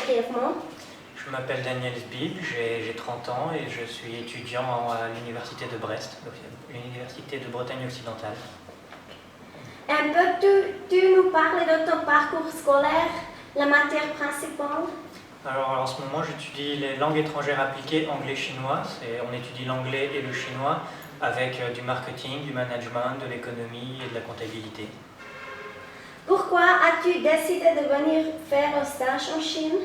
brièvement. Je m'appelle Daniel Sbil, j'ai 30 ans et je suis étudiant à l'université de Brest, l'université de Bretagne occidentale. Peux-tu nous parler de ton parcours scolaire, la matière principale? Alors en ce moment j'étudie les langues étrangères appliquées anglais-chinois. On étudie l'anglais et le chinois avec du marketing, du management, de l'économie et de la comptabilité. Pourquoi as-tu décidé de venir faire un stage en Chine?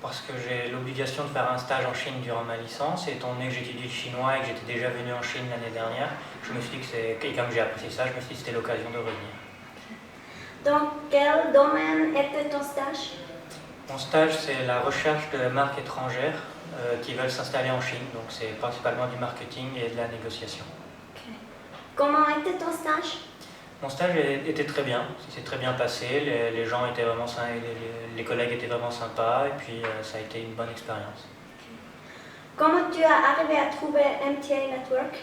Parce que j'ai l'obligation de faire un stage en Chine durant ma licence, et étant donné que j'étudie le chinois et que j'étais déjà venu en Chine l'année dernière, je me suis dit que comme j'ai apprécié ça, je me suis dit que c'était l'occasion de revenir. Dans quel domaine était ton stage? Mon stage, c'est la recherche de marques étrangères qui veulent s'installer en Chine, donc c'est principalement du marketing et de la négociation. Comment était ton stage? Mon stage était très bien, il s'est très bien passé, les gens étaient vraiment les collègues étaient vraiment sympas, et puis ça a été une bonne expérience. Comment tu as arrivé à trouver MTA Network?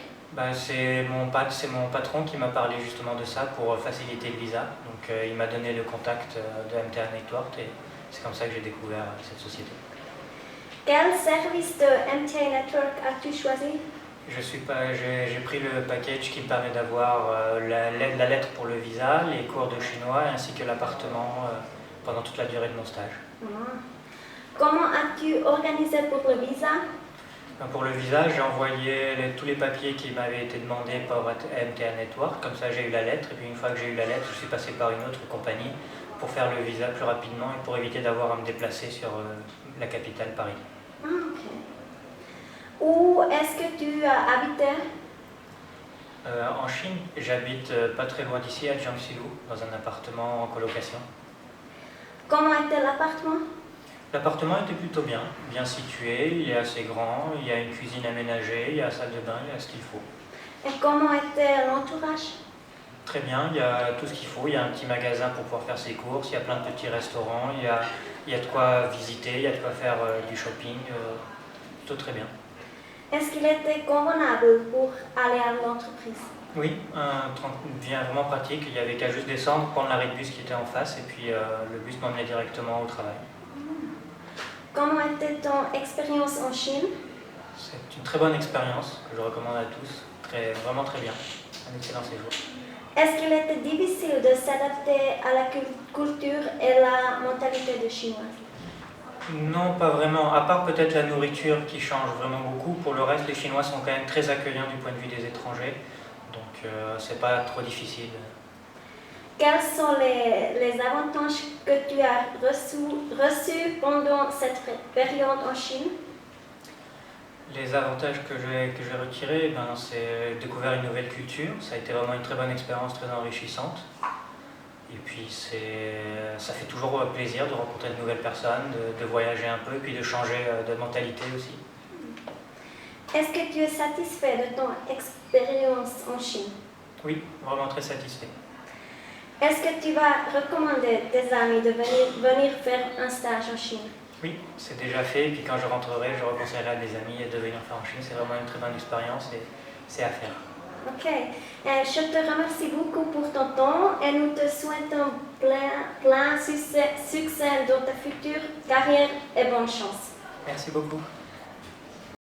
C'est mon patron qui m'a parlé justement de ça pour faciliter le visa. Donc il m'a donné le contact de MTA Network et c'est comme ça que j'ai découvert cette société. Quel service de MTA Network as-tu choisi? J'ai pris le package qui me permet d'avoir la lettre pour le visa, les cours de chinois ainsi que l'appartement pendant toute la durée de mon stage. Comment as-tu organisé pour le visa? Pour le visa, j'ai envoyé tous les papiers qui m'avaient été demandés par MTA Network. Comme ça, j'ai eu la lettre. Et puis une fois que j'ai eu la lettre, je suis passé par une autre compagnie pour faire le visa plus rapidement et pour éviter d'avoir à me déplacer sur la capitale, Paris. Où est-ce que tu habitais? En Chine, j'habite pas très loin d'ici, à Jiangxi, dans un appartement en colocation. Comment était l'appartement? L'appartement était plutôt bien situé, il est assez grand, il y a une cuisine aménagée, il y a la salle de bain, il y a ce qu'il faut. Et comment était l'entourage? Très bien, il y a tout ce qu'il faut, il y a un petit magasin pour pouvoir faire ses courses, il y a plein de petits restaurants, il y a de quoi visiter, il y a de quoi faire du shopping, plutôt très bien. Est-ce qu'il était convenable pour aller à l'entreprise? Oui, bien vraiment pratique, il n'y avait qu'à juste descendre, prendre l'arrêt de bus qui était en face et puis le bus m'emmenait directement au travail. Comment était ton expérience en Chine? C'est une très bonne expérience que je recommande à tous, vraiment très bien, un excellent séjour. Est-ce qu'il était difficile de s'adapter à la culture et la mentalité des Chinois? Non, pas vraiment, à part peut-être la nourriture qui change vraiment beaucoup. Pour le reste, les Chinois sont quand même très accueillants du point de vue des étrangers, donc c'est pas trop difficile. Quels sont les avantages que tu as reçus pendant cette période en Chine? Les avantages que j'ai retirés, c'est découvrir une nouvelle culture. Ça a été vraiment une très bonne expérience, très enrichissante. Et puis ça fait toujours plaisir de rencontrer de nouvelles personnes, de voyager un peu et puis de changer de mentalité aussi. Est-ce que tu es satisfait de ton expérience en Chine? Oui, vraiment très satisfait. Est-ce que tu vas recommander tes amis de venir faire un stage en Chine? Oui, c'est déjà fait, et puis quand je rentrerai, je reconseillerai à des amis de venir faire en Chine. C'est vraiment une très bonne expérience et c'est à faire. Ok, je te remercie beaucoup pour ton temps et nous te souhaitons plein succès dans ta future carrière et bonne chance. Merci beaucoup.